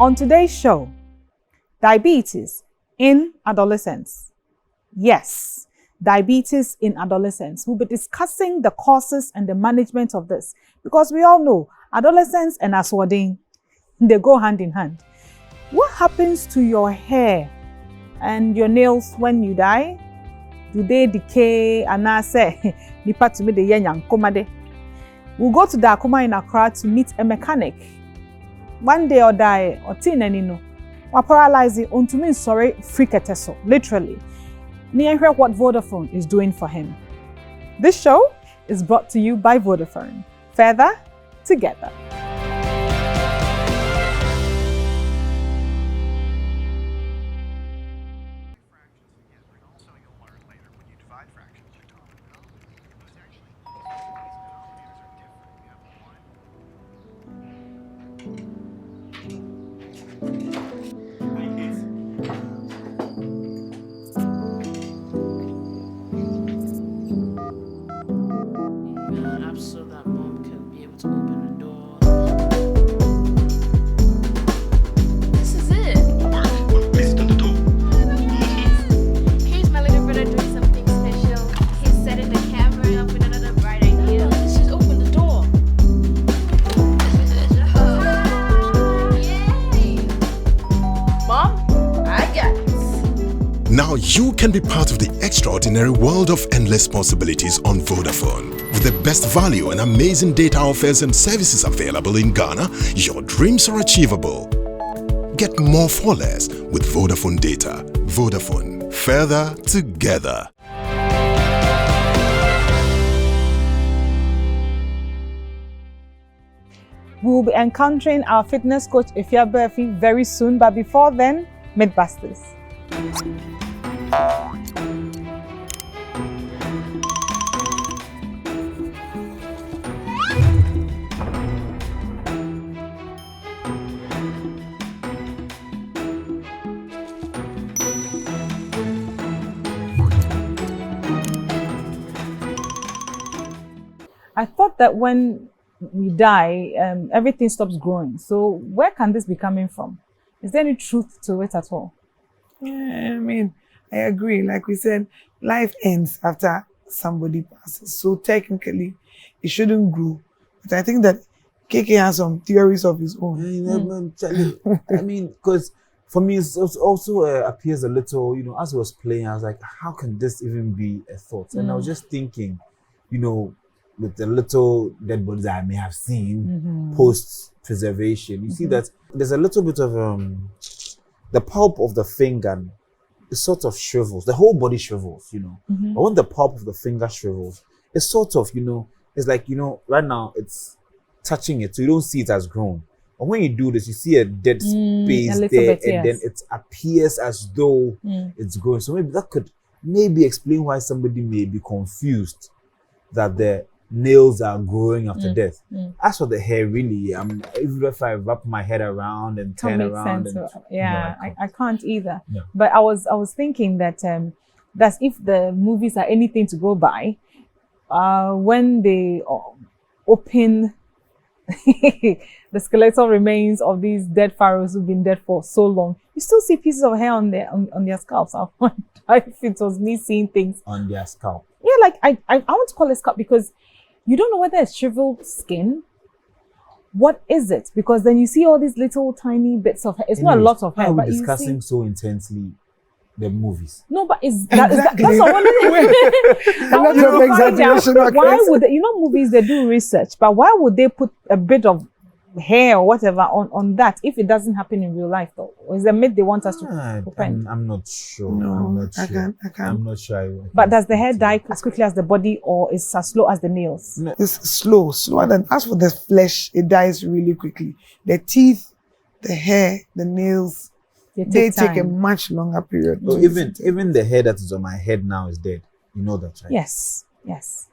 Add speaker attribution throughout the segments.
Speaker 1: On today's show, diabetes in adolescence. Yes, diabetes in adolescence. We'll be discussing the causes and the management of this because we all know adolescence and aswarding, they go hand in hand. What happens to your hair and your nails when you die? Do they decay? And I say, we'll go to the Akoma in Accra to meet a mechanic. One day or die or teen and no. Or paralyze it unto me sorry frikateso, literally. Near what Vodafone is doing for him. This show is brought to you by Vodafone. Further together.
Speaker 2: Now you can be part of the extraordinary world of endless possibilities on Vodafone. With the best value and amazing data offers and services available in Ghana, your dreams are achievable. Get more for less with Vodafone data. Vodafone, further together.
Speaker 1: We'll be encountering our fitness coach Ifya Burfi very soon, but before then, Mythbusters. I thought that when we die, everything stops growing. So where can this be coming from? Is there any truth to it at all?
Speaker 3: Yeah, I mean, I agree. Like we said, life ends after somebody passes. So technically, it shouldn't grow. But I think that KK has some theories of his own.
Speaker 4: I mean, because for me, it also appears a little, as I was playing, I was like, how can this even be a thought? And I was just thinking, with the little dead bodies I may have seen post-preservation, you see that there's a little bit of the pulp of the finger is sort of shrivels. The whole body shrivels, But when the pulp of the finger shrivels, it's sort of, it's like, right now it's touching it, so you don't see it as grown. But when you do this, you see a dead space there,
Speaker 1: bit,
Speaker 4: and then it appears as though it's growing. So maybe that could explain why somebody may be confused that the nails are growing after death. As for the hair, really, even if I wrap my head around and turn around,
Speaker 1: I can't either.
Speaker 4: No.
Speaker 1: But I was thinking that that's if the movies are anything to go by, when they open the skeletal remains of these dead pharaohs who've been dead for so long, you still see pieces of hair on their scalps. I wonder if it was me seeing things
Speaker 4: on their scalp.
Speaker 1: Yeah, like I want to call it scalp because you don't know whether it's shriveled skin. What is it? Because then you see all these little tiny bits of hair. It's not a lot of hair,
Speaker 4: but
Speaker 1: you
Speaker 4: discussing so intensely the movies.
Speaker 1: No, but that's
Speaker 3: Exactly.
Speaker 1: what why would they, movies they do research, but why would they put a bit of hair or whatever on that if it doesn't happen in real life though? Or is it a myth they want us to open?
Speaker 4: I'm not sure.
Speaker 3: No,
Speaker 4: I'm not
Speaker 3: I
Speaker 4: sure.
Speaker 3: can't.
Speaker 4: I'm not sure.
Speaker 1: But does the hair die as quickly as the body or is as slow as the nails?
Speaker 4: No.
Speaker 3: It's slower than, as for the flesh, it dies really quickly. The teeth, the hair, the nails, they take a much longer period.
Speaker 4: So even the hair that is on my head now is dead. You know that, right?
Speaker 1: Yes.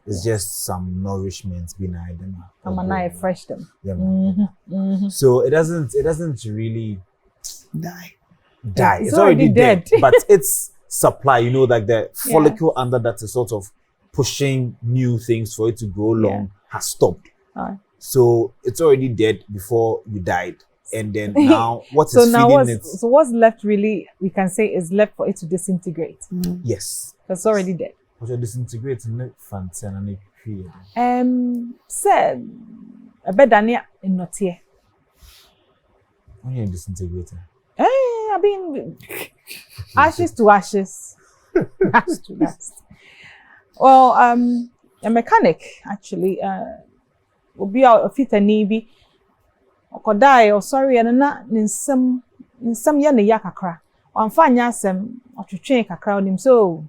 Speaker 4: It's just some nourishment being added.
Speaker 1: I'm an fresh them.
Speaker 4: Yeah, man. So it doesn't really
Speaker 3: Die.
Speaker 4: It's already dead. But its supply, like the follicle under that is sort of pushing new things for it to grow long has stopped. So it's already dead before you died. And then now, what
Speaker 1: So
Speaker 4: is
Speaker 1: now
Speaker 4: feeding it?
Speaker 1: so what's left really, we can say, is left for it to disintegrate.
Speaker 4: Yes.
Speaker 1: It's already dead.
Speaker 4: But you're disintegrating it, fancy and it.
Speaker 1: Said a bed in not here.
Speaker 4: When you're disintegrating.
Speaker 1: I mean, ashes to ashes, dust to dust. Well, a mechanic actually will be out of it a nibi or die or sorry and not in some yana yakakra. Or fanya some or to change a crowd him so.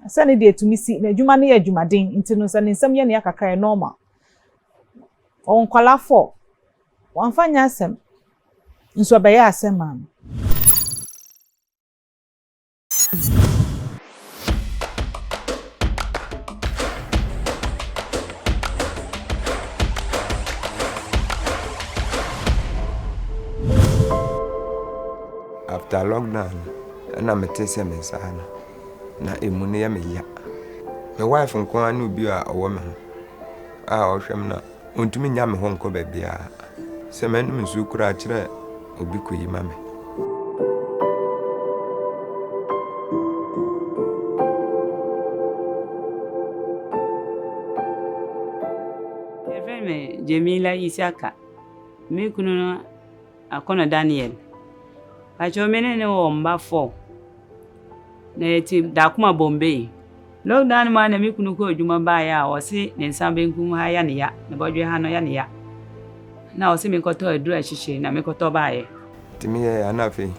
Speaker 1: Send it to me see na juma na juma din into no send some yana yakakra normal. On kwala for one fanya some nso baya asem man.
Speaker 5: After lockdown, na mete se me sana na emune ya me ya. Me wife nko anu bi a owo me ho. A ohwem na ontumi nya me ho nko ba bia. Se me num nsu kura kire obi koyi ma me.
Speaker 6: Efeme Jamila Isiaka. Me kunu akona Daniel. Acho menene wo mba 4. Na ti dakuma Bombay. Lockdown ma na me kunu ko adwuma ba ya o se ne nsambe nkum ha ya ne ya. Ne bodwe ha no ya ne ya. Na o se me koto adura hihye na me koto ba ye.
Speaker 5: Timi ye anafe.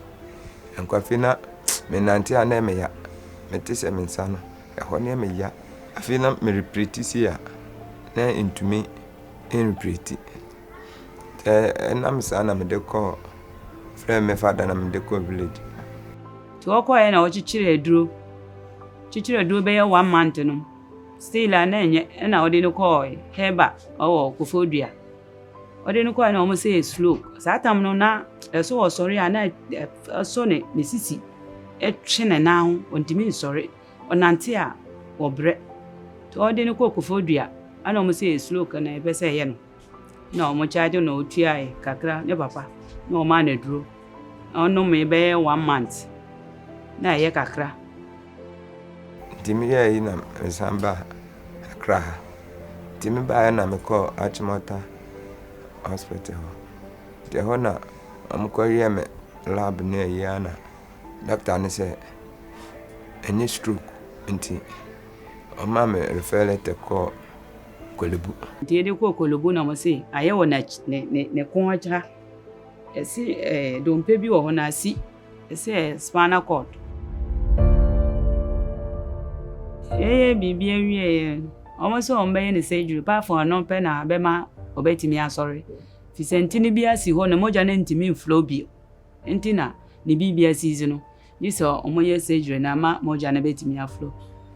Speaker 5: Enkwafe na me nante ana me ya. Me tese me nsa no. Eho ne me ya. Afi na me repeat si ya. Na intumi repeat. Enam sana me de ko friend me father na me de ko village.
Speaker 6: To ko ye na o chichire aduro. Chichire aduro be ye 1 month no. Still na enye na o de no ko heba o kofodua. O de no ko na o mo say slow. Sa tam no na eso o sorry ana so ne sisi etwe ne na ho ontimi sorry. Onante a obre. To o de no ko kofodua ana o mo say slow na e be say ye no. Na o mo charge no otua e kakra ne papa. Na o ma na duro. Ono me be 1 month. Na ye kakra.
Speaker 5: Timi ye na nsamba akra. Timi ba na me ko Achimota hospital. De ho na amko ye me lab na ye na doctor ne say any stroke nti o ma me refer letter ko Kolobu.
Speaker 6: Nti de ko Kolobu na mo say aye wo na ne ko acha. Esi dompe bi wo ho na si. Esi spinal cord. Bibi awie almost on be ne surgery pa for no pe na be ma obetimi asori. Fi sentini bi asi ho na moja na ntimi flow bi. Enti na ne bibi asizi no. Ni so omoye surgery na ma moja na betimi aflow.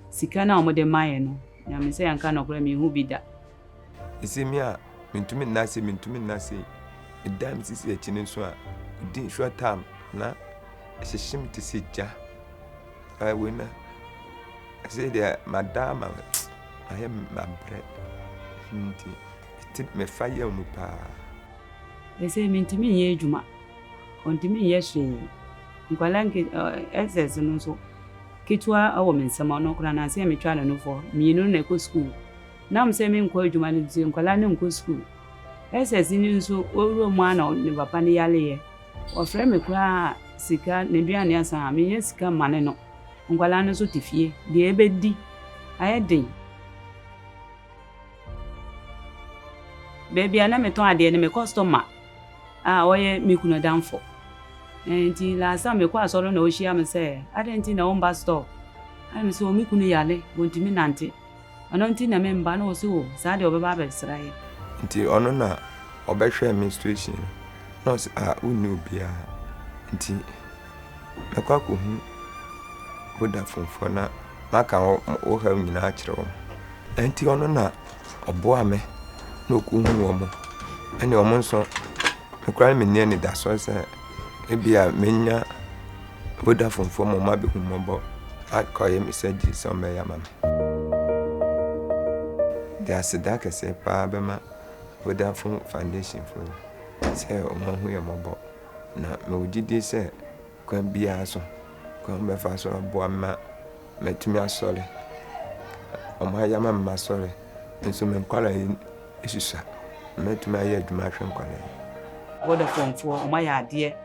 Speaker 6: Sika na omode maye no. Ya me say anka na kura me hu bi da.
Speaker 5: Isi mi a mintumi nase edam sisi echine so a din short time na ehyehyem ti sija we na say the madam I am my bread nti it me fire mu pa.
Speaker 6: They say mintumi ye adwuma. Ontimi ye hwe. Nkwala nke SS no so kitwa awo mensama no kura na say me twa no for mienu na ko school. Na am say me nkwa adwuma no zi nkwala na nko school. SS ni nso owuro mu ana ne papa ne yale ye. Ofre me kura sika ne duane asan me ye sika mane no. Nkwala no so tifie de ebedi ayedin. Baby ana me ton ade ne me customer. Oye me kuno danfo. Enti la sa me kwa soro na ohia me say adenti na omba store. Ana me so me kuno yale wontimi nante. Ono nti na me mba na o so sa de obeba be sraye.
Speaker 5: Nti ono na obehwe administration no se unu bia nti me kwa ko hu Vodafone for na maka o ha nyina akire wo. Nti ono na oboa me na okuhu wo mo. Ene o mo nso me kwa me ne da so se ebia menya Vodafone for mo ma be hu mo bo akoye message so me ya mama. There Sidaka say pa be ma Vodafone Foundation for say o mo hu ye mo bo na me wogidi se kwan bia so kwan me fa so boa ma metumi asole oma ya ma sole nso me nkwala isusa metumi aye adwuma hwe nkwala
Speaker 6: Vodafone for oma ya ade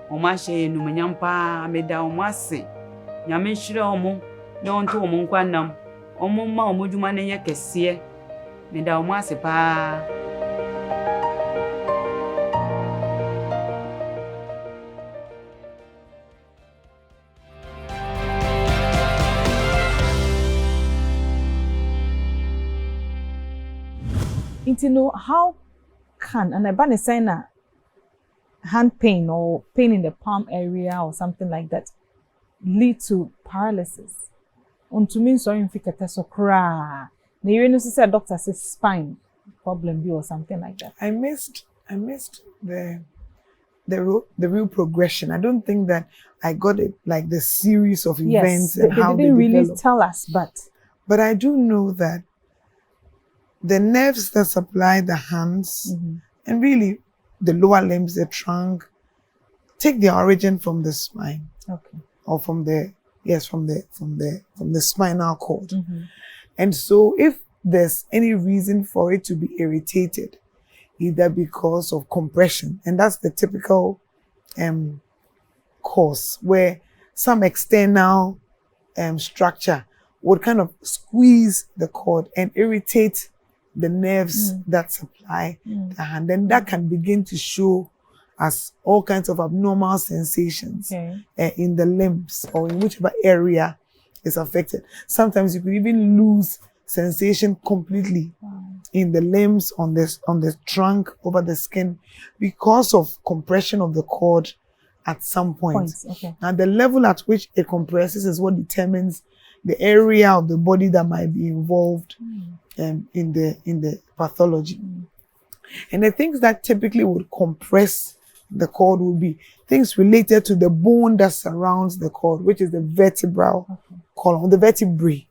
Speaker 6: oma hye numanyam pa meda oma se nyame hire omo ne onto omo nkwanam omo ma omo dwuma ne ye kese meda oma se pa.
Speaker 1: You know, how can an urban signer hand pain or pain in the palm area or something like that lead to paralysis? To mean sorry if you get so cry. You said doctor says spine problem or something like that.
Speaker 3: I missed the real progression. I don't think that I got it like the series of events and how they
Speaker 1: didn't really
Speaker 3: developed.
Speaker 1: tell us, but
Speaker 3: I do know that the nerves that supply the hands and really the lower limbs, the trunk, take their origin from the spine.
Speaker 1: Okay.
Speaker 3: Or from the spinal cord. And so if there's any reason for it to be irritated, either because of compression, and that's the typical cause, where some external structure would kind of squeeze the cord and irritate the nerves that supply the hand, then that can begin to show as all kinds of abnormal sensations in the limbs or in whichever area is affected. Sometimes you could even lose sensation completely in the limbs, on the trunk, over the skin, because of compression of the cord at some point. Now the level at which it compresses is what determines the area of the body that might be involved in the pathology. And the things that typically would compress the cord would be things related to the bone that surrounds the cord, which is the vertebral column, the vertebrae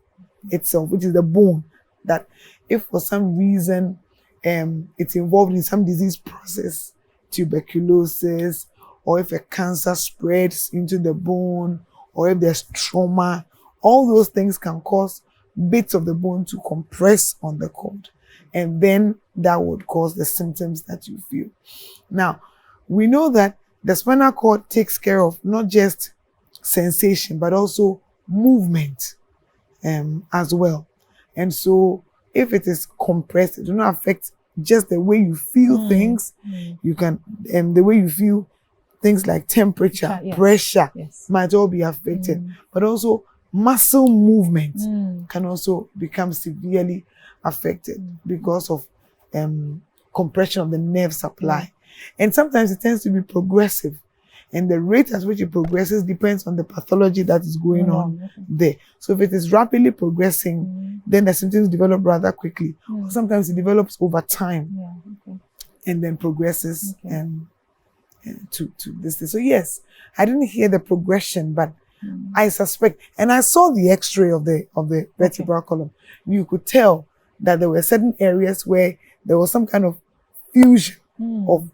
Speaker 3: itself, which is the bone that if for some reason it's involved in some disease process, tuberculosis, or if a cancer spreads into the bone, or if there's trauma, all those things can cause bits of the bone to compress on the cord. And then that would cause the symptoms that you feel. Now, we know that the spinal cord takes care of not just sensation, but also movement as well. And so if it is compressed, it does not affect just the way you feel things. You can, the way you feel things like temperature, pressure might all be affected, but also muscle movement can also become severely affected because of compression of the nerve supply. And sometimes it tends to be progressive. And the rate at which it progresses depends on the pathology that is going on there. So if it is rapidly progressing, then the symptoms develop rather quickly. Or sometimes it develops over time and then progresses to this thing. So yes, I didn't hear the progression, but I suspect, and I saw the X-ray of the vertebral column. You could tell that there were certain areas where there was some kind of fusion of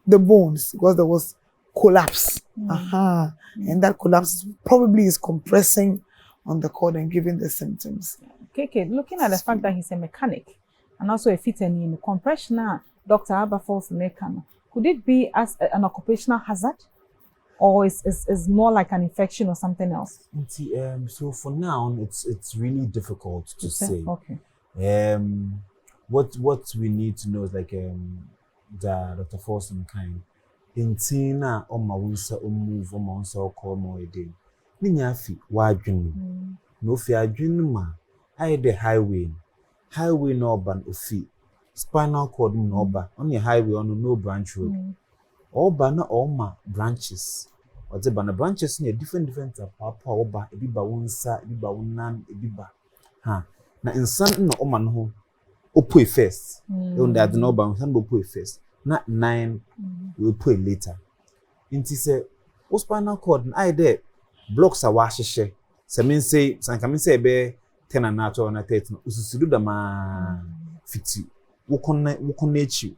Speaker 3: the bones because there was collapse. And that collapse probably is compressing on the cord and giving the symptoms.
Speaker 1: Okay, looking at the fact that he's a mechanic and also a fit and in compression, Dr. Aberforth mechanic, could it be as an occupational hazard? Or is more like an infection or something else?
Speaker 4: So for now, it's really difficult to say.
Speaker 1: Okay.
Speaker 4: What we need to know is like the Dr. Forson kind. In Tina or Mawusa or move or Monsa or call more a day. Ninyafi, why dream? No fear dream ma. I the highway no ban of feet. Spinal cord no ba. On the highway on no branch road. All banner all ma branches. Or the banner branches near different papa or ba a biba unsa, biba unan, a biba. Ha. Na in something no man home. Opui first. Don't that no ban some opui first. Not 9 we'll put later. Inti say o spinal cord I there blocks a washe. Some say some come say be 10 and not or 13. Ususudu da ma fiti. Wo connect you.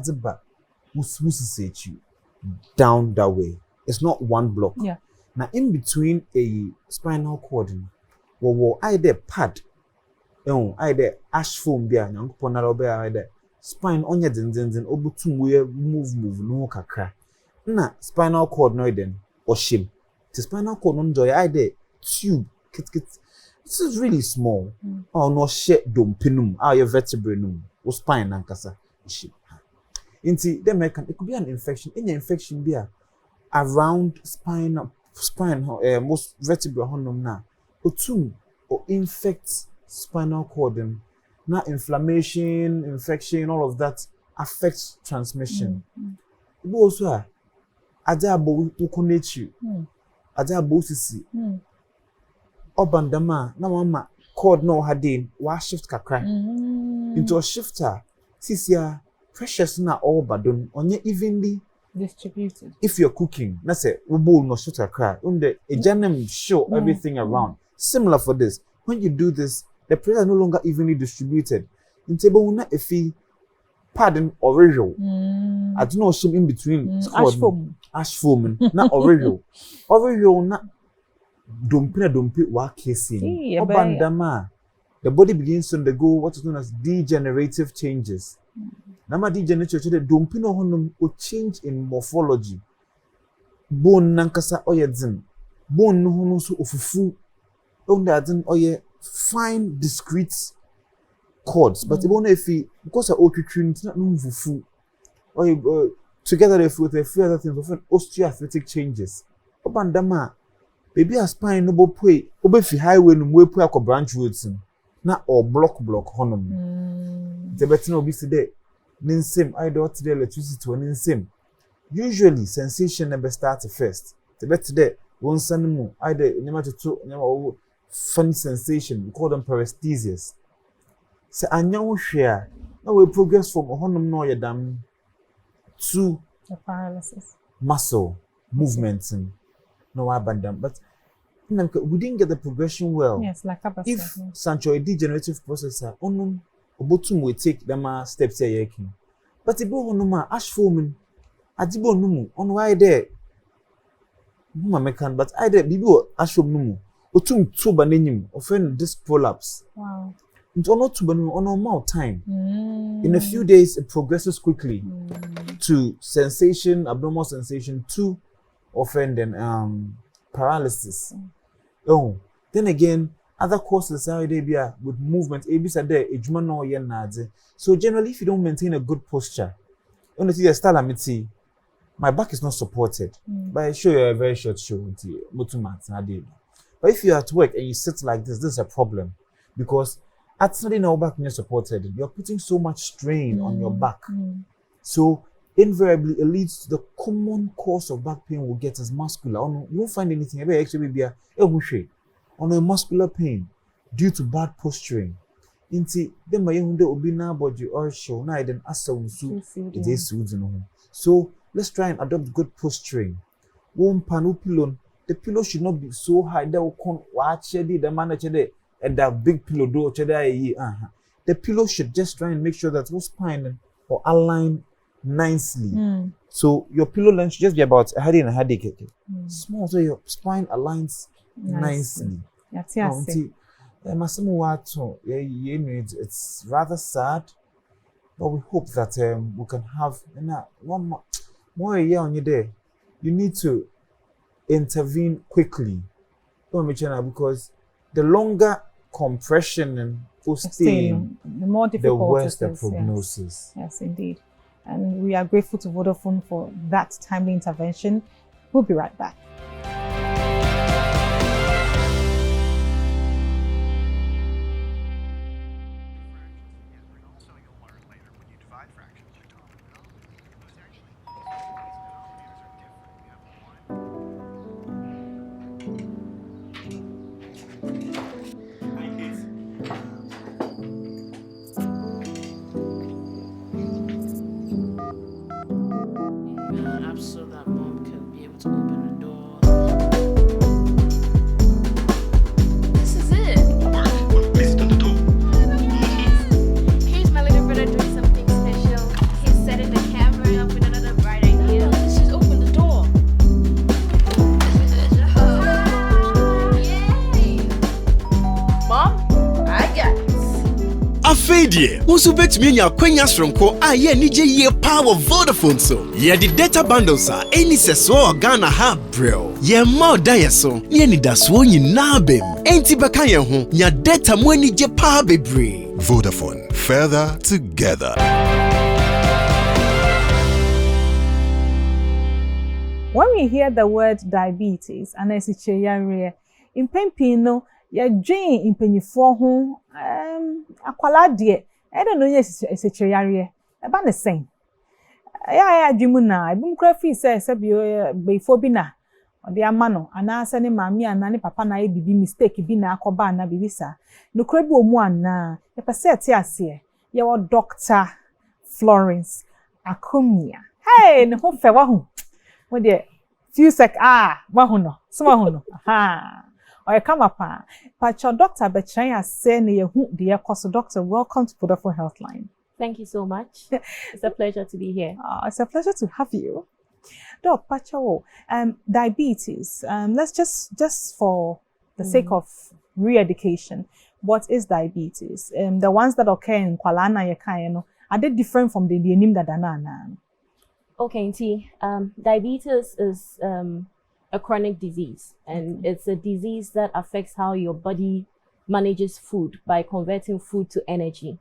Speaker 4: Ziba. Usu say you. down that way. It's not one block.
Speaker 1: Yeah.
Speaker 4: Now, in between a spinal cord, either pad, either ash foam there, young ponaro either spine on your zinzin, obutum move, no kakra. Na spinal cord no then, or shim. The spinal cord no joy either tube, kit. This is really small. Oh, no shit, dumpinum, your vertebrae num, or spine and kasa, ship. Inti, then it could be an infection. In the infection there, around spine, most vertebrae honum na, or infects spinal cord and now infection, all of that affects transmission. It also adabo ukonechi, adabo sisi. Obandama na mama cord no hadin wa shift kakra into a shifter. Sisia precious na all badon onye evenly
Speaker 1: distributed.
Speaker 4: If you're cooking, na say we bowl no shift kakra. The ejanem show everything around. Similar for this. When you do this, the pressure is no longer evenly distributed. In table una efi pardon original. I don't know some in between ash foam na original na dumpi wa casing. Obandama, the body begins to undergo what is known as degenerative changes. Nama degenerative changes, the dumpi no honum will change in morphology. Bone nankasa oyedzin. Bone no honum so ofufu. Ondadzin oye fine discrete cords. But even if because of occurring, it's not fufu. Or together with a few other things, often osteoarthritic changes. Obandama. Baby a spine no pay obefi highway no we pay akọ branch roads na or block honum the better no be today ninsem either today electricity or ninsem usually sensation never starts first the better there one sanimu either nema to funny sensation we call them paresthesias so anya wo hwe na we progress from honum no yedam to
Speaker 1: the paralysis
Speaker 4: muscle movements no abandon, but we didn't get the progression well.
Speaker 1: Yes, like
Speaker 4: if Sancho a degenerative processor, obotum will take them steps here. But if you ash foaming, adibo numu on why there. But I there bibo ash foam numu. Otum tuba nenim offend disc prolapse.
Speaker 1: Wow.
Speaker 4: It's not tuba numu on normal time. In a few days, it progresses quickly to sensation, abnormal sensation, to offend and paralysis. Then again, other causes are there with movement. So generally, if you don't maintain a good posture, my back is not supported. But I show you a very short show. But if you're at work and you sit like this is a problem because at studying our back not supported, you're putting so much strain on your back. So invariably, it leads to the common cause of back pain we'll get as muscular. You won't find anything. Actually, be on a muscular pain due to bad posturing. Inti dem ma yehunde obi na body or show na then asawunsu it is suit. So let's try and adopt good posturing. One panu pillow, the pillow should not be so high that will come watch the man and that big pillow do the pillow should just try and make sure that whole spine or align nicely. So your pillow length should just be about a headache and a headache. Small so your spine aligns nicely. It's rather sad, but we hope that we can have one more year on your day. You need to intervene quickly. Don't mention that because the longer compression and posting,
Speaker 1: the more difficult
Speaker 4: the worse the prognosis.
Speaker 1: Yes, indeed. And we are grateful to Vodafone for that timely intervention. We'll be right back.
Speaker 7: So that mom can be able to open the door Afedie, usu betumi nya kwanya sronko a ye nije ye power Vodafone so. Ye di data bundles a eni seso Ghana ha brel. Ye ma da ye so, ye ni da so nyina bem. Enti beka ye ho, nya data mo ani je power bebre.
Speaker 2: Vodafone, further together.
Speaker 1: When we hear the word diabetes, and as it's in Pempino, you're dream in Pennyfo home, akwala dear. I don't know, yes, it's a cherry. About the same. I dream now. I boom crafty says, before bina. Or the amano, and I send mammy and nanny papa na be mistake bina akobana bibisa. No crebo one na, the percent yes, your Dr. Florence Akomea. Hey, no hope for one. What dear, few wahuno, swahuno, ha. Or you come up, but your doctor, but I say near who dear cost doctor, welcome to Vodafone Healthline.
Speaker 8: Thank you so much. It's a pleasure to be here.
Speaker 1: It's a pleasure to have you. Doc, Pacho, diabetes, let's just for the sake of re-education, what is diabetes? The ones that occur in Kwalana Yakayano, are they different from the name that Danana?
Speaker 8: Okay, T. Diabetes is a chronic disease, and it's a disease that affects how your body manages food by converting food to energy.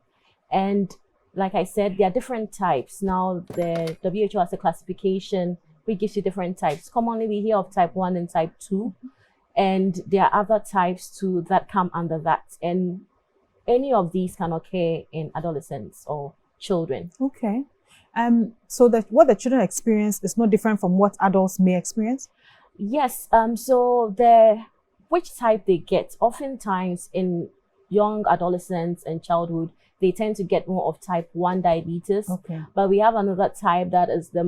Speaker 8: And like I said, there are different types. Now, the WHO has a classification which gives you different types. Commonly, we hear of type 1 and type 2, and there are other types too that come under that. And any of these can occur in adolescents or children.
Speaker 1: Okay. So that what the children experience is not different from what adults may experience?
Speaker 8: Yes. So which type they get, oftentimes in young adolescents and childhood, they tend to get more of type 1 diabetes.
Speaker 1: Okay.
Speaker 8: But we have another type that is the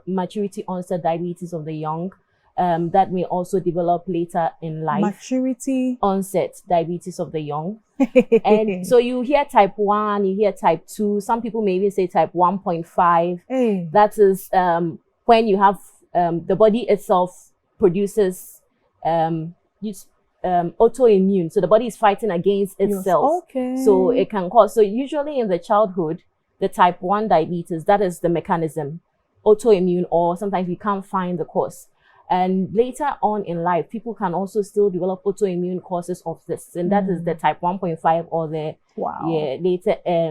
Speaker 8: maturity onset diabetes of the young. That may also develop later in life. Maturity onset diabetes of the young. And so you hear type 1, you hear type 2. Some people may even say type 1.5.
Speaker 1: Hey.
Speaker 8: That is when you have the body itself produces autoimmune. So the body is fighting against itself.
Speaker 1: Okay.
Speaker 8: So it can cause. So usually in the childhood, the type 1 diabetes, that is the mechanism, autoimmune, or sometimes we can't find the cause. And later on in life, people can also still develop autoimmune causes of this, and that is the type 1.5 or the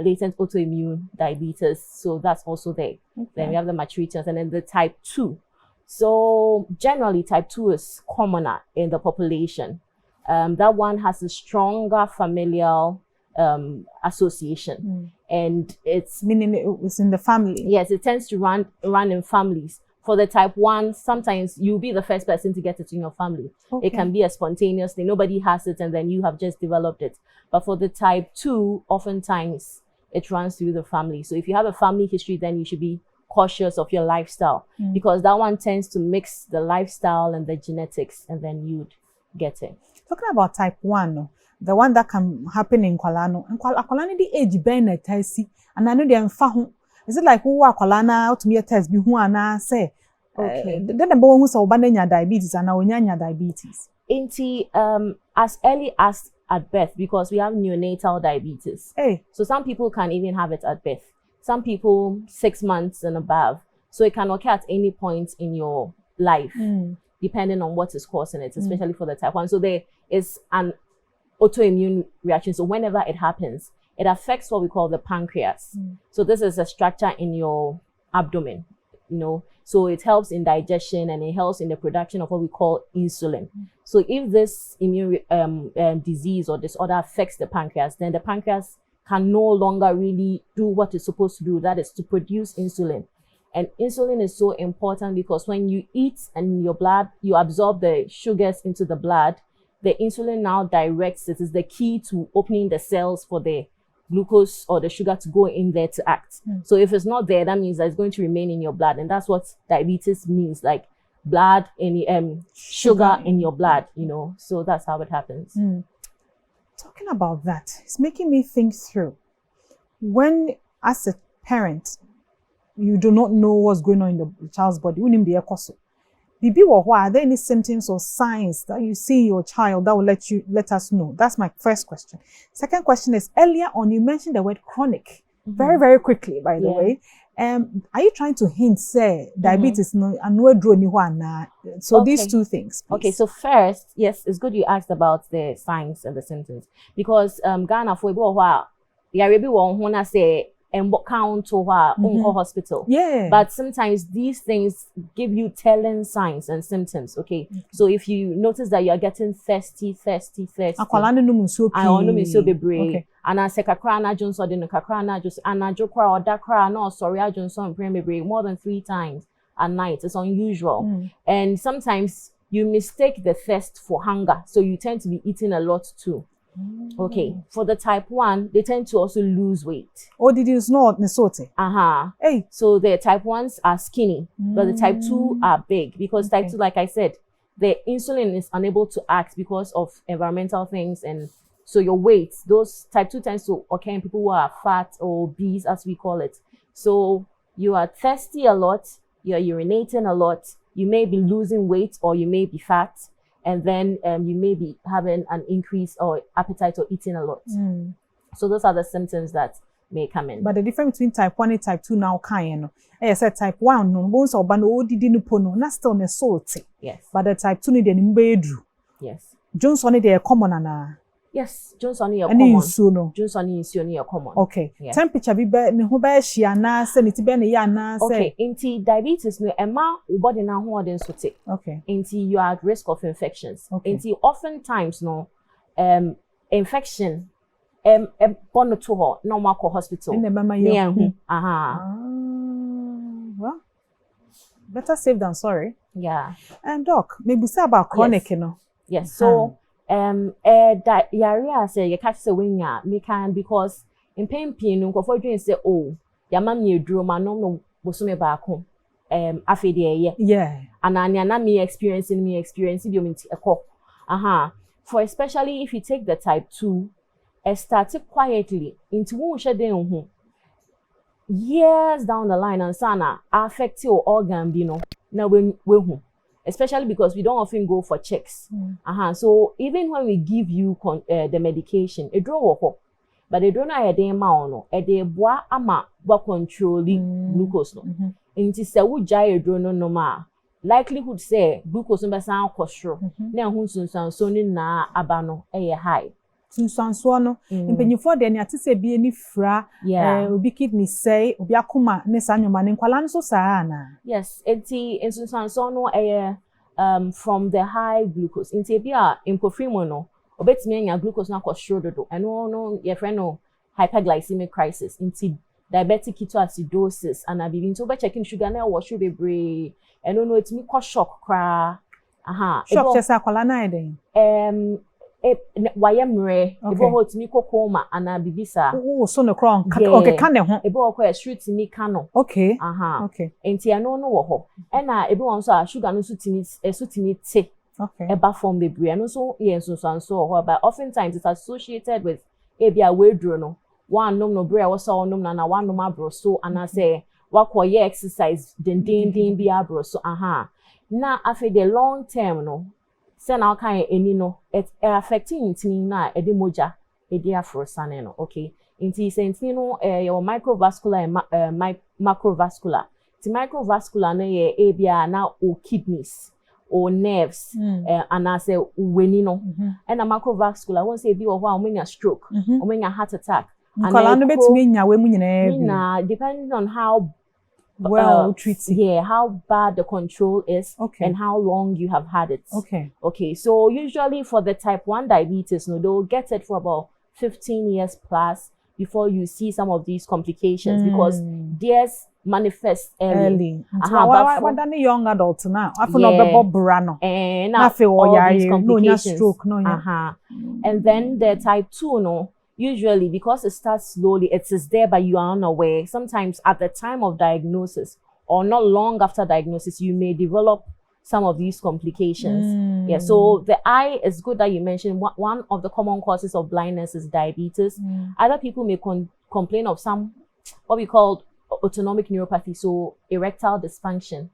Speaker 8: latent autoimmune diabetes. So that's also there. Okay. Then we have the maturity, and then the type 2. So generally, type 2 is commoner in the population. That one has a stronger familial association, and it's
Speaker 1: meaning it's in the family.
Speaker 8: Yes, it tends to run in families. For the type 1, sometimes you'll be the first person to get it in your family. Okay. It can be a spontaneous thing. Nobody has it, and then you have just developed it. But for the type 2, oftentimes it runs through the family. So if you have a family history, then you should be cautious of your lifestyle, because that one tends to mix the lifestyle and the genetics, and then you'd get it.
Speaker 1: Talking about type 1, the one that can happen in Kwalano, and Kwalano the age ben at and I know they are. Is it like who are Kwalana to me a test be who are say? Okay. Then the boy who's obandanya diabetes and now diabetes.
Speaker 8: As early as at birth, because we have neonatal diabetes.
Speaker 1: Hey.
Speaker 8: So some people can even have it at birth. Some people 6 months and above. So it can occur at any point in your life, depending on what is causing it, especially for the type 1. So there is an autoimmune reaction. So whenever it happens, it affects what we call the pancreas. So this is a structure in your abdomen, so it helps in digestion, and it helps in the production of what we call insulin. So if this immune disease or disorder affects the pancreas, then the pancreas can no longer really do what it's supposed to do, that is to produce insulin. And insulin is so important because when you eat and your blood, you absorb the sugars into the blood, the insulin now directs, it is the key to opening the cells for the glucose or the sugar to go in there to act. So if it's not there, that means that it's going to remain in your blood, and that's what diabetes means, like blood in sugar in your blood, so that's how it happens.
Speaker 1: Talking about that, it's making me think through. When as a parent, you do not know what's going on in the child's body, Bibi are there any symptoms or signs that you see in your child that will let us know? That's my first question. Second question is, earlier on you mentioned the word chronic. Very, very quickly, by the way. Are you trying to hint, say, diabetes no and no? So these two things, please.
Speaker 8: Okay, so first, yes, it's good you asked about the signs and the symptoms, because Ghana for a while, say and what count to hospital.
Speaker 1: Yeah.
Speaker 8: But sometimes these things give you telling signs and symptoms. Okay. So if you notice that you're getting thirsty. I want to so be and I say kakrana Johnson in kakrana just and I joke or dakra no sorry I Johnson pre more than 3 times at night. It's unusual. And sometimes you mistake the thirst for hunger. So you tend to be eating a lot too. Okay, for the type 1, they tend to also lose weight.
Speaker 1: Oh, did you know Nesote?
Speaker 8: Hey. So the type 1s are skinny, but the type 2 are big because type 2, like I said, the insulin is unable to act because of environmental things, and so your weight, those type 2 tends to occur in people who are fat or obese, as we call it. So you are thirsty a lot, you're urinating a lot, you may be losing weight or you may be fat. And then you may be having an increase or appetite or eating a lot. So those are the symptoms that may come in.
Speaker 1: But the difference between type 1 and type 2 now can I said type 1 no bones or bano didn't pono na still ne salty.
Speaker 8: Yes.
Speaker 1: But the type 2 need an bedru.
Speaker 8: Yes.
Speaker 1: Johnson need a common ana.
Speaker 8: Yes, Johnson is common. Johnson is common.
Speaker 1: Okay. Yeah. Temperature be ne ho ba hia na se ne ti be ne ya na se.
Speaker 8: Okay. Inti diabetes no ema body na ho odin so te.
Speaker 1: Okay.
Speaker 8: Inti you are at risk of infections.
Speaker 1: Okay.
Speaker 8: Inti oftentimes no infection bono to ho no ma ko hospital.
Speaker 1: Well, better safe than sorry.
Speaker 8: Yeah.
Speaker 1: And doc, maybe say about chronic, you know.
Speaker 8: Yes. So that yarea say you catch the winger me can because in pain no for doing say oh ya mam ye duro ma no bosume ba ko afede
Speaker 1: yeah
Speaker 8: and na me experiencing bi ominti ekọ for especially if you take the type 2 start quietly into won shede hu years down the line and sana affect your organ bi no na we hu. Especially because we don't often go for checks. So even when we give you the medication, it draw up, but they don't know a day no, a day bois ama controlling glucose no. Inti se wujai drono no ma. Likelihood say glucose no besan kosro. Na hun sunsan so ni na abano high.
Speaker 1: Sunsanso no mpenyifo de ne atise bi eni fra obi kidney say obi akoma ne sanyoma ne nkwala nso saa na.
Speaker 8: Yes, enti sunsanso no from the high glucose inti bia impofrimo no obetimi anya glucose na kwosro dodo eno no ye friend no hyperglycemic crisis inti diabetic ketoacidosis and abibi nti obe checking sugar na wo sugar bebre eno no etimi ko shock kra
Speaker 1: shock chesa kwala na eden
Speaker 8: wayemre ebo hot mi kokoma ana bibisa
Speaker 1: so no kron okay kan ne ho
Speaker 8: ebo okwa street ni kano
Speaker 1: okay
Speaker 8: okay enti ano no wo ho na ebo won so a sugar no sutimi te
Speaker 1: okay
Speaker 8: eba form bebre ano so ye so ho but oftentimes it's associated with ebia wedro no one no bre wo so no na one no abro so ana say wakoye exercise din bi abro so na after the long term no say now kind eni no it affecting intini na edi moja edi afrosane no okay inti sentini no your microvascular and macrovascular ti microvascular na ye ebia na o kidneys or nerves and I say weni no and a macrovascular won say bi wo ho a omenya stroke omenya heart attack
Speaker 1: and betimi nya we mu nyina
Speaker 8: depending on how
Speaker 1: well treated.
Speaker 8: Yeah, how bad the control is and how long you have had it. Okay, so usually for the type 1 diabetes, no, they'll get it for about 15 years plus before you see some of these complications because theirs manifest early.
Speaker 1: What than a young adult now? I feel no brano.
Speaker 8: And now all these complications.
Speaker 1: Stroke,
Speaker 8: And then the type 2, no. Usually, because it starts slowly, it is there, but you are unaware. Sometimes at the time of diagnosis or not long after diagnosis, you may develop some of these complications. Yeah, so the eye is good that you mentioned. One of the common causes of blindness is diabetes. Other people may complain of some, what we call autonomic neuropathy, so erectile dysfunction.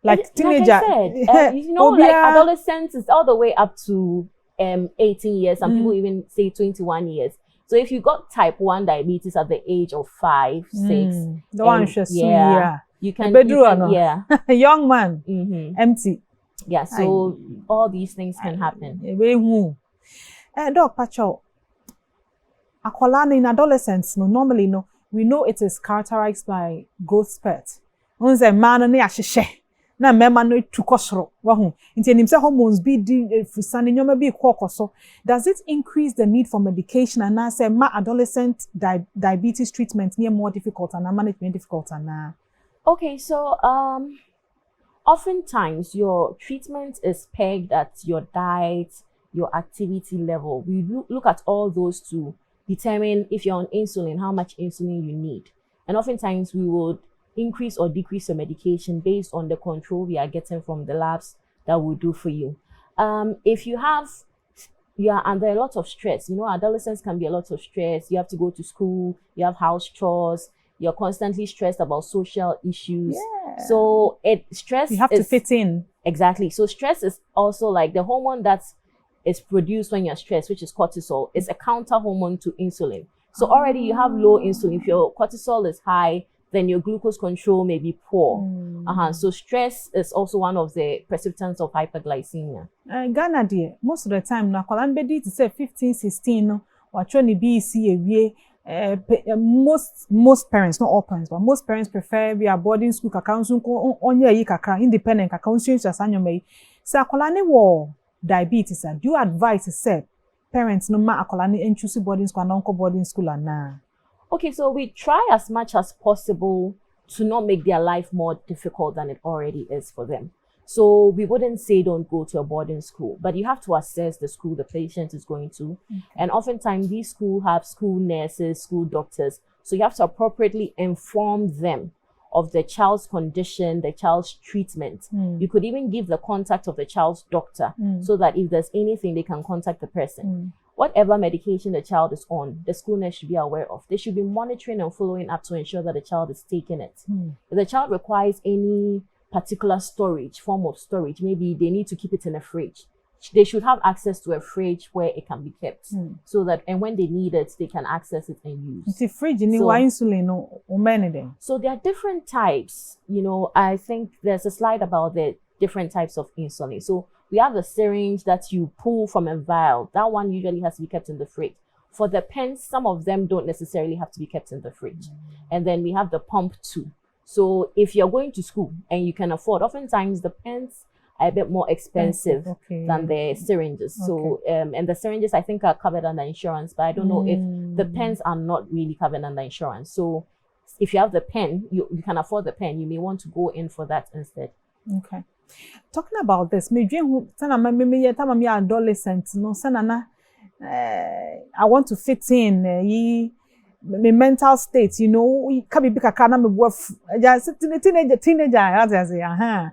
Speaker 1: Like teenager.
Speaker 8: Like I said, like adolescence is all the way up to 18 years. Some people even say 21 years. So if you got type 1 diabetes at the age of 5, 6,
Speaker 1: the one
Speaker 8: you can,
Speaker 1: yeah, a young man, empty.
Speaker 8: Yeah, so all these things can happen.
Speaker 1: Doc Pacho, akwala in adolescence, normally, we know it is characterized by growth spurt. Unze man ne ahihye na mema no tukosoro wahu nti enim se hormones bi di fusane nyoma bi kokoso. Does it increase the need for medication and now say ma adolescent diabetes treatment near more difficult and management difficult and
Speaker 8: Okay, so oftentimes your treatment is pegged at your diet, your activity level. We look at all those to determine if you're on insulin, how much insulin you need. And oftentimes we would increase or decrease your medication based on the control we are getting from the labs that will do for you. If you are under a lot of stress, adolescents can be a lot of stress. You have to go to school, you have house chores, you're constantly stressed about social issues. Yeah. So stress
Speaker 1: you have to fit in.
Speaker 8: Exactly. So stress is also like the hormone that is produced when you're stressed, which is cortisol. It's a counter hormone to insulin. So already you have low insulin. If your cortisol is high, then your glucose control may be poor. So stress is also one of the precipitants of hyperglycemia.
Speaker 1: Ghana dear, most of the time na kwala nbedi to say 15, 16 no watch ni BC most parents, not all parents, but most parents prefer we are boarding school kakansu onye yi kakra independent kakansu asanyo mai. Sa kwala ne wo diabetes, do you advise say parents no ma akwala ni choose boarding school and uncle boarding school and na?
Speaker 8: Okay, so we try as much as possible to not make their life more difficult than it already is for them. So we wouldn't say don't go to a boarding school, but you have to assess the school the patient is going to. And oftentimes these schools have school nurses, school doctors. So you have to appropriately inform them of the child's condition, the child's treatment. You could even give the contact of the child's doctor so that if there's anything, they can contact the person. Whatever medication the child is on, the school nurse should be aware of. They should be monitoring and following up to ensure that the child is taking it. If the child requires any particular form of storage, maybe they need to keep it in a fridge. They should have access to a fridge where it can be kept so that, and when they need it, they can access it and use.
Speaker 1: The fridge, insulin or many.
Speaker 8: So there are different types. I think there's a slide about the different types of insulin. So we have the syringe that you pull from a vial. That one usually has to be kept in the fridge. For the pens, some of them don't necessarily have to be kept in the fridge. And then we have the pump too. So if you're going to school and you can afford, oftentimes the pens are a bit more expensive than the syringes. So, and the syringes I think are covered under insurance, but I don't know if the pens are not really covered under insurance. So if you have the pen, you can afford the pen, you may want to go in for that instead.
Speaker 1: Okay. Talking about this, me adolescent, I want to fit in my mental state, can be teenager.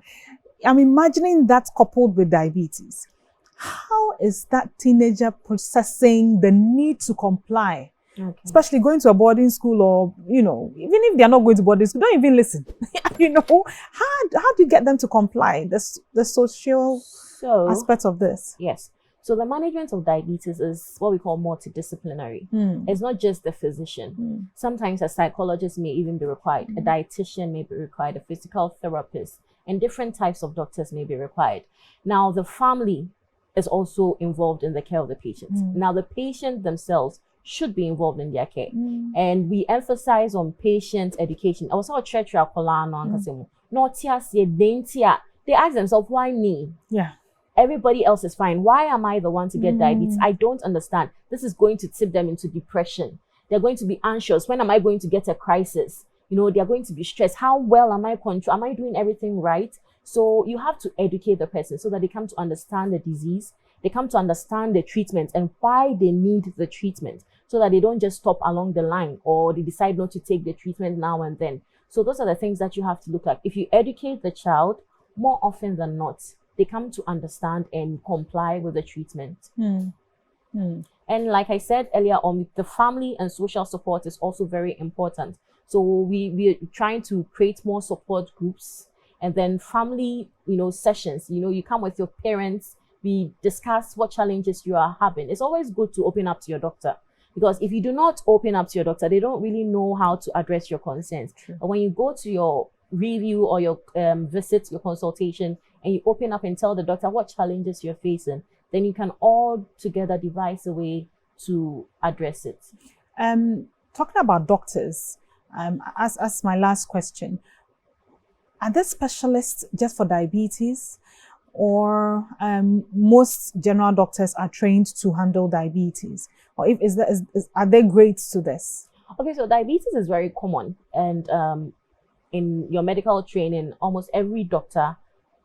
Speaker 1: I'm imagining that coupled with diabetes. How is that teenager processing the need to comply? Especially going to a boarding school or, even if they're not going to boarding school, don't even listen. How do you get them to comply? The social aspect of this.
Speaker 8: Yes. So the management of diabetes is what we call multidisciplinary. It's not just the physician. Sometimes a psychologist may even be required. A dietitian may be required. A physical therapist. And different types of doctors may be required. Now, the family is also involved in the care of the patient. Now, the patient themselves should be involved in their care. And we emphasize on patient education. I was on church, they ask themselves, why me?
Speaker 1: Yeah.
Speaker 8: Everybody else is fine. Why am I the one to get diabetes? I don't understand. This is going to tip them into depression. They're going to be anxious. When am I going to get a crisis? They're going to be stressed. How well am I control? Am I doing everything right? So you have to educate the person so that they come to understand the disease. They come to understand the treatment and why they need the treatment so that they don't just stop along the line or they decide not to take the treatment now and then. So those are the things that you have to look at. If you educate the child, more often than not, they come to understand and comply with the treatment. And like I said earlier on, the family and social support is also very important. So we're trying to create more support groups And then family, sessions, you come with your parents, we discuss what challenges you are having. It's always good to open up to your doctor, because if you do not open up to your doctor, they don't really know how to address your concerns.
Speaker 1: True.
Speaker 8: But when you go to your review or your visit, your consultation, and you open up and tell the doctor what challenges you're facing, then you can all together devise a way to address it.
Speaker 1: Talking about doctors, as my last question, are there specialists just for diabetes, or most general doctors are trained to handle diabetes? Or are there grades to this?
Speaker 8: Okay, so diabetes is very common, and in your medical training, almost every doctor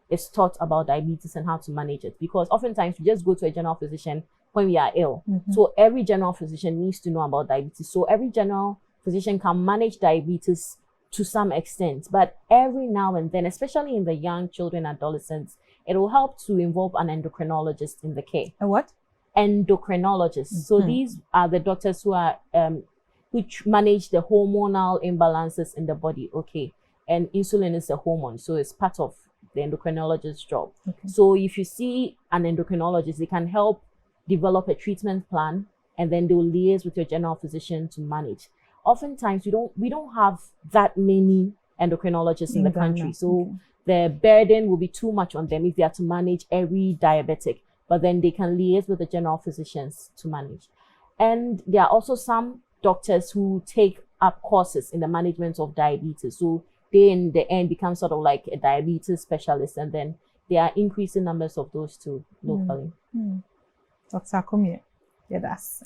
Speaker 8: is taught about diabetes and how to manage it, because oftentimes we just go to a general physician when we are ill. So every general physician needs to know about diabetes. So every general physician can manage diabetes to some extent, but every now and then, especially in the young children, adolescents, it will help to involve an endocrinologist in the care.
Speaker 1: A what?
Speaker 8: Endocrinologists. So these are the doctors who are which manage the hormonal imbalances in the body. Okay, and insulin is a hormone, so it's part of the endocrinologist's job.
Speaker 1: Okay.
Speaker 8: So if you see an endocrinologist, they can help develop a treatment plan, and then they'll liaise with your general physician to manage. Oftentimes, we don't have that many endocrinologists in the country, so the burden will be too much on them if they are to manage every diabetic. But then they can liaise with the general physicians to manage. And there are also some doctors who take up courses in the management of diabetes. So they in the end become sort of like a diabetes specialist, and then there are increasing numbers of those too locally.
Speaker 1: Dr. Akomea, that's.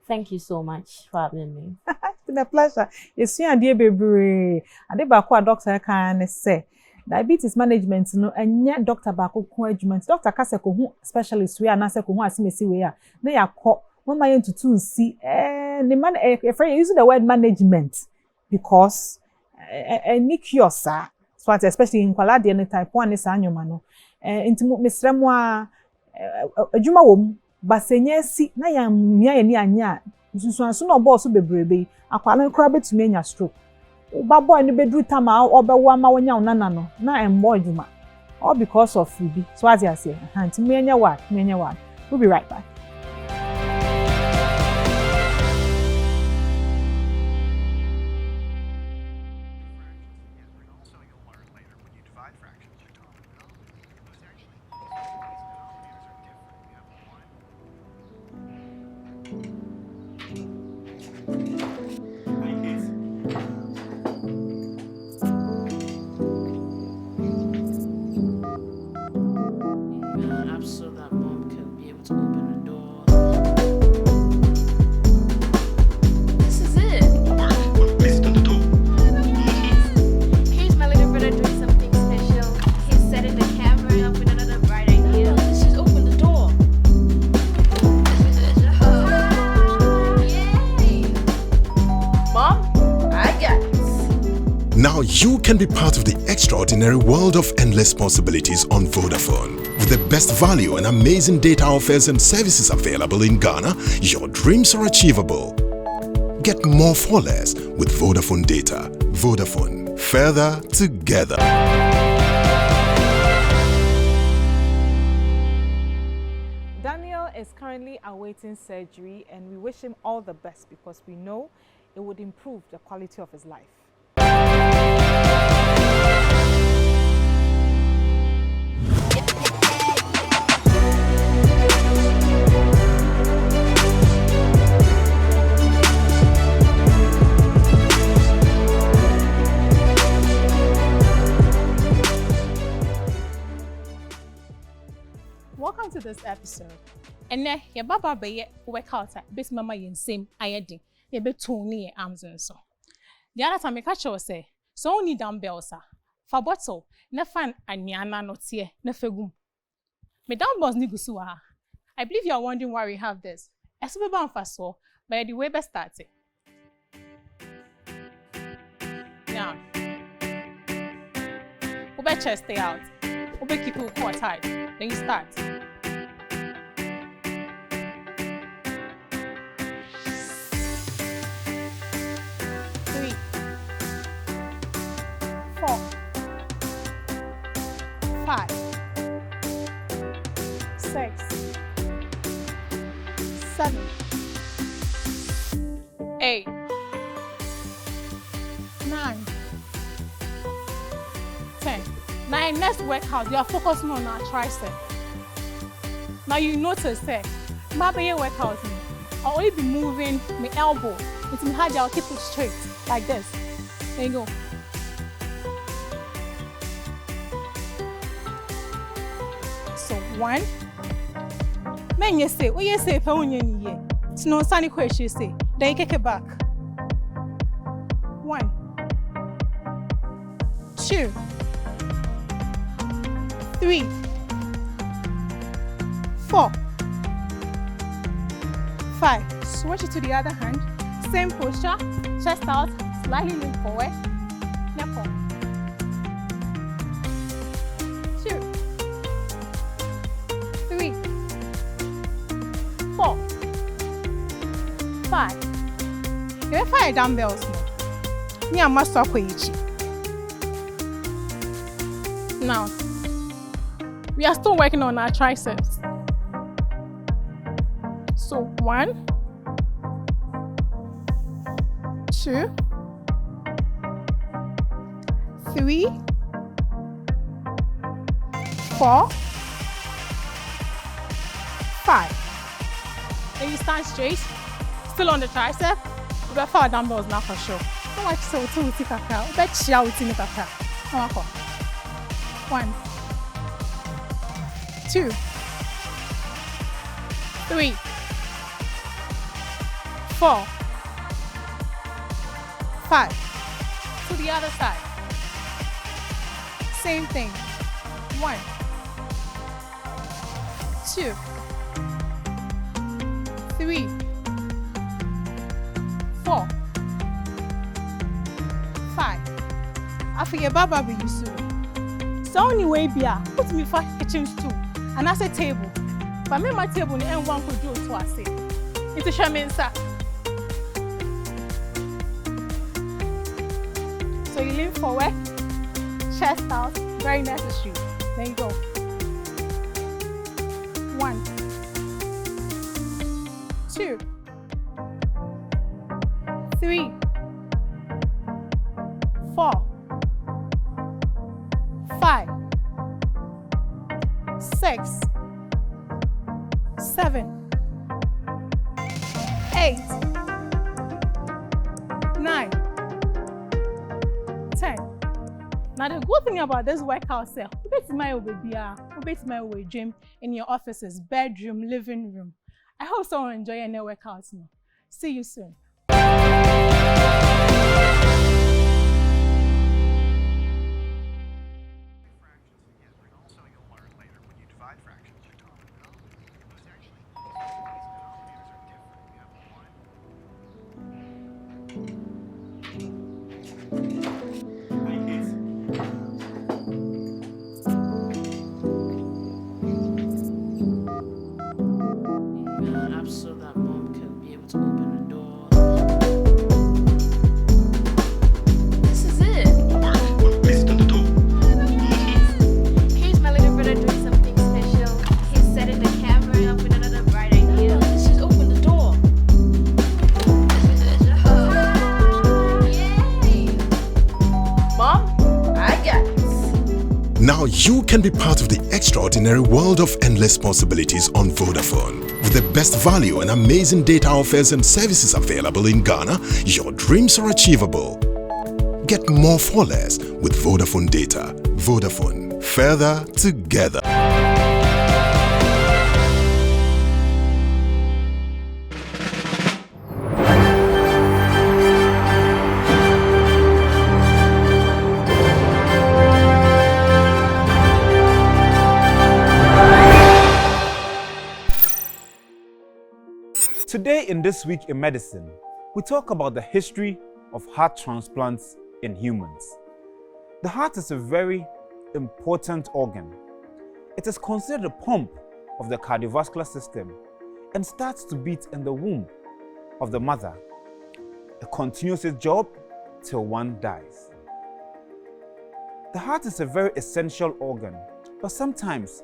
Speaker 8: Thank you so much for having me.
Speaker 1: It's been a pleasure. Yes, you and dear baby. And the doctor can say diabetes management, and yet Dr. Bako judgment. Dr. Kaseko, who specialist we are not who has me see where they are caught. One my to two see the man using the word management because any cure, sir. So especially in quality and type 1 is annual mano. Into Miss Remwa Juma wom, but senye si na ya mia ni anya. So no boss be brebe. Akwala crab to me stroke. Uba boy ni bedru tama obe wama wanya unana no na embo juma. All because of Phoebe. So as I say, hanti me anya what. We'll be right back.
Speaker 2: Now you can be part of the extraordinary world of endless possibilities on Vodafone. With the best value and amazing data offers and services available in Ghana, your dreams are achievable. Get more for less with Vodafone data. Vodafone, further together.
Speaker 1: Daniel is currently awaiting surgery, and we wish him all the best because we know it would improve the quality of his life.
Speaker 9: Welcome to this episode. And then your baba be workout base mama yin same ayedi. Ye be tony arms and so. The other time I catch you say, so only dumbbells for bottle, na fan anyana not here, na fegum. Me dumbbells ni gusuwa. I believe you are wondering why we have this. Esu be fast so, but the way best started. Now, ube chest stay out. Ube keep your core tight. Then you start. 3, 4, 7, 8, 9, 10. Now in next workout, you are focusing on our tricep. Now you notice that my workout, I'll only be moving my elbow. It's my head, I'll keep it straight, like this. There you go. So 1. Then you say, you say, it's no sunny question, you say. Then you kick it back. 1, 2, 3, 4, 5. Switch it to the other hand. Same posture. Chest out. Slightly lean forward. Neck up. 2, 3, 4, 5. You have 5 dumbbells. Me and my sock each. Now, we are still working on our triceps. So 1, 2, 3, 4, 5. Then you stand straight, still on the tricep. We got 4 dumbbells now for sure. How much so to take a car? Bet you out in the car. 1, 2, 3, 4, 5. To the other side. Same thing. 1, 2, 3, 4, 5. After your baba be used to. So anyway, put me for kitchen stool and as a table. But me my table and one could do it twice. It's a shaman, sir. So you lean forward, chest out, very necessary. There you go. 1, 2, 3, 4, 5, 6, 7, 8, 9, 10. Now the good thing about this workout cell, you bet my way gym in your offices, bedroom, living room. I hope someone enjoy your workouts now. See you soon.
Speaker 10: So that mom can be able to open the door. This is it.
Speaker 11: Listen to the door.
Speaker 10: Here's my little brother doing something special. He's setting the camera up with another bright idea. Let's just open the door. Yay! Mom, I got it.
Speaker 2: Now you can be part of the extraordinary world of endless possibilities on Vodafone. With the best value and amazing data offers and services available in Ghana, your dreams are achievable. Get more for less with Vodafone data. Vodafone, further together.
Speaker 4: Today in This Week in Medicine, we talk about the history of heart transplants in humans. The heart is a very important organ. It is considered a pump of the cardiovascular system and starts to beat in the womb of the mother. It continues its job till one dies. The heart is a very essential organ, but sometimes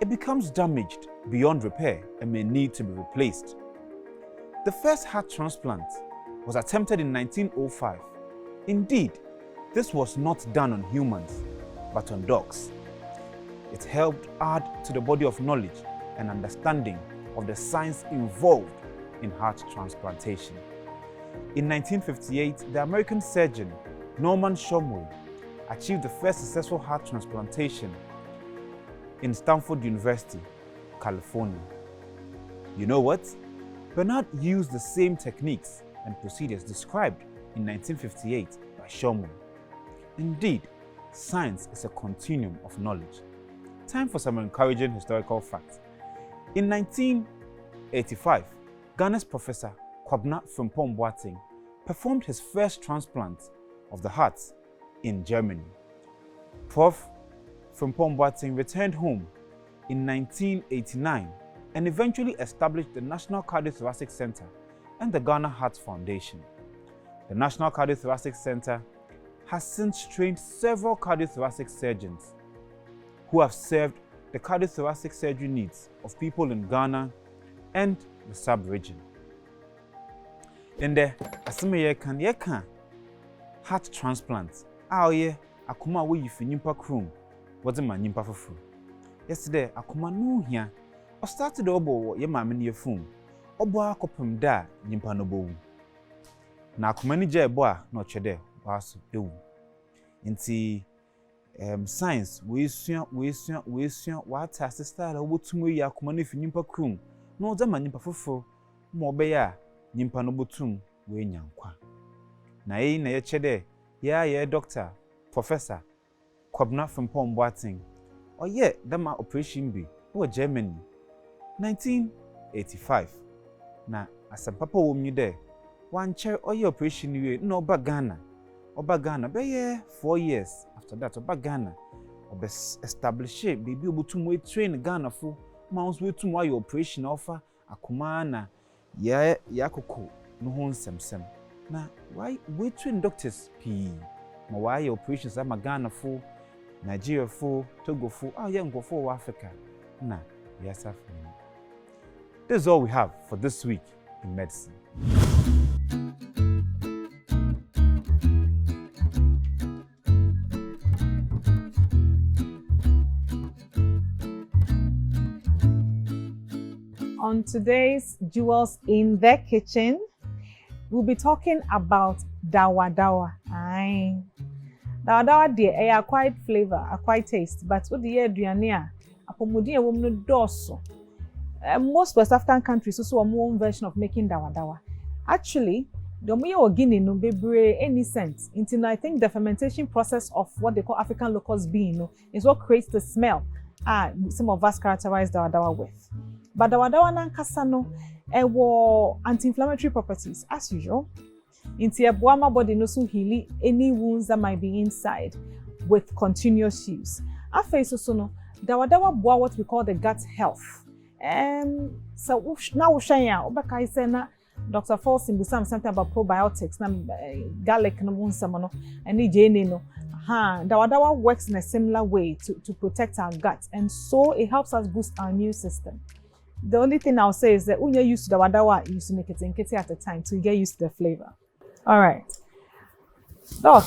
Speaker 4: it becomes damaged beyond repair and may need to be replaced. The first heart transplant was attempted in 1905. Indeed, this was not done on humans, but on dogs. It helped add to the body of knowledge and understanding of the science involved in heart transplantation. In 1958, the American surgeon Norman Shumway achieved the first successful heart transplantation in Stanford University, California. You know what? Bernard used the same techniques and procedures described in 1958 by Shumway. Indeed, science is a continuum of knowledge. Time for some encouraging historical facts. In 1985, Ghana's Professor Kwabena Frimpong Boateng performed his first transplant of the heart in Germany. Prof. Frimpong Boateng returned home in 1989 and eventually established the National Cardiothoracic Center and the Ghana Heart Foundation. The National Cardiothoracic Center has since trained several cardiothoracic surgeons who have served the cardiothoracic surgery needs of people in Ghana and the sub-region. In the Akomea heart transplant, Akoma we yifi nyimpa krum, what's my nyimpa for? Yesterday, Akoma no here, or started obo ye mamma near fum, obo akopum da nyimpa no bo. Na Akoma ni je boa no chede was ewu. Inti science we sua what has the style of wotumu ya Akoma no fi nyimpa krum, no zama nyimpa foforo, mo be ya nyimpa no botum we nyankwa. Na na ye chede ye doctor Professor Kwabena Frimpong Boateng oye dama operation bi wo Germany 1985 na asampapa wo mnyu de wan chere oye operation we na oba Ghana be ye 4 years after that oba Ghana obe establish baby obutum we train Ghana fo mouse we tum wa operation offer Akoma na yakoko no ho nsɛmsɛm na why we train doctors p ma why operations ama Ghana fo Nigeria fo Togo fo yengo fo Africa na yes afternoon. This is all we have for this week in medicine.
Speaker 1: On today's Jewels in the Kitchen, we'll be talking about dawa dawa. Aye. Dawa dawa dear, acquired flavor, acquired taste, but what the year duania, apomudi a woman doso. Most West African countries also have one version of making dawa dawa. Actually, the Omuye or Guinea no be any sense until I think the fermentation process of what they call African locust bean is what creates the smell. Some of us characterize dawa dawa with. But dawa dawa nankasa no anti-inflammatory properties as usual. Into your body no so heal any wounds that might be inside with continuous use. After so no dawa dawa boa what we call the gut health. So now we share obaka isena Dr. Falls in something about probiotics na garlic no monsamono and jene no. Dawa dawa works in a similar way to protect our gut, and so it helps us boost our immune system. The only thing I'll say is that when you're used to dawa dawa, you used to make it in kitty at the time to get used to the flavor. All right, Doc.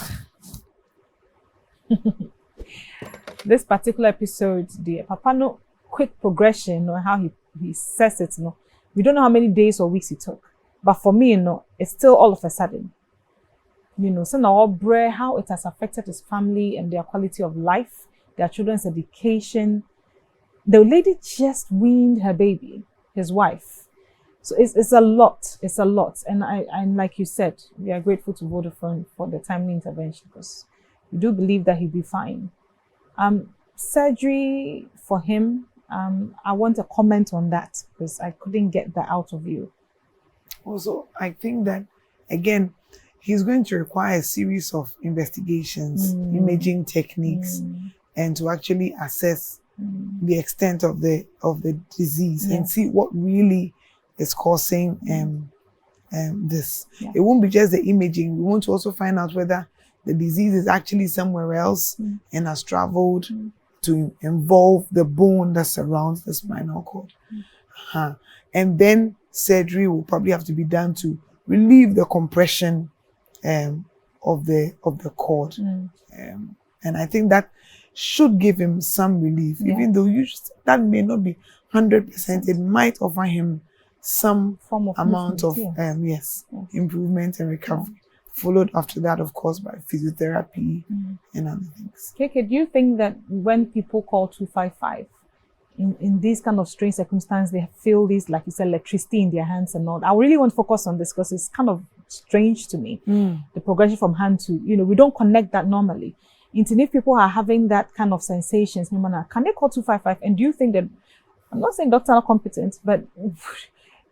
Speaker 1: This particular episode, the Papa no quick progression or how he says it, no, we don't know how many days or weeks it took, but for me, it's still all of a sudden. So now how it has affected his family and their quality of life, their children's education. The lady just weaned her baby, his wife. So it's a lot. It's a lot. And like you said, we are grateful to Vodafone for the timely intervention because we do believe that he'll be fine. Surgery for him, I want a comment on that because I couldn't get that out of you.
Speaker 3: Also, I think that, again, he's going to require a series of investigations, imaging techniques, and to actually assess the extent of the disease and see what really is causing this. Yeah. It won't be just the imaging. We want to also find out whether the disease is actually somewhere else and has traveled to involve the bone that surrounds the spinal cord. And then surgery will probably have to be done to relieve the compression of the cord. And I think that should give him some relief, even though that may not be 100%. It might offer him some
Speaker 1: form of
Speaker 3: amount of
Speaker 1: yes.
Speaker 3: improvement and recovery. Followed after that, of course, by physiotherapy and other things.
Speaker 1: KK, do you think that when people call 255 in these kind of strange circumstances, they feel this, like you said, electricity in their hands and all? I really want to focus on this because it's kind of strange to me. The progression from hand to, we don't connect that normally. If people are having that kind of sensations, can they call 255? And do you think that, I'm not saying doctors are competent, but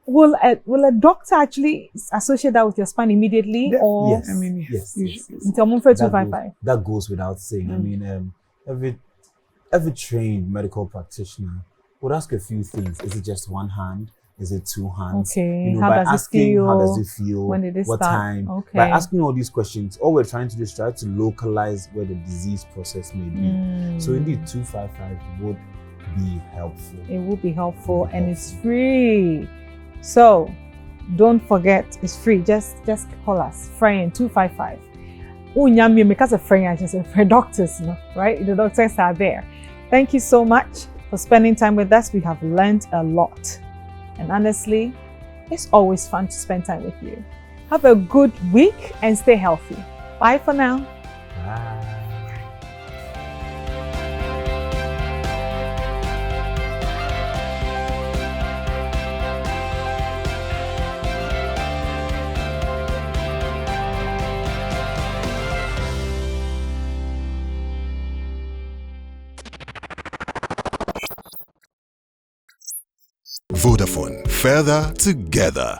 Speaker 1: will a doctor actually associate that with your spine immediately? Or
Speaker 4: yes. I mean, yes. That goes without saying. I mean, every trained medical practitioner would ask a few things. Is it just one hand? Is it two hands?
Speaker 1: Okay.
Speaker 4: By asking how does it feel?
Speaker 1: When did it
Speaker 4: what
Speaker 1: start?
Speaker 4: time?
Speaker 1: Okay.
Speaker 4: By asking all these questions, all we're trying to do is try to localize where the disease process may be. So indeed, 255 would be helpful.
Speaker 1: It would be helpful, and it's free. So don't forget, it's free. Just call us. Friend 255. Because of friend doctors, right? The doctors are there. Thank you so much for spending time with us. We have learned a lot. And honestly, it's always fun to spend time with you. Have a good week and stay healthy. Bye for now.
Speaker 4: Bye.
Speaker 2: Vodafone, further together.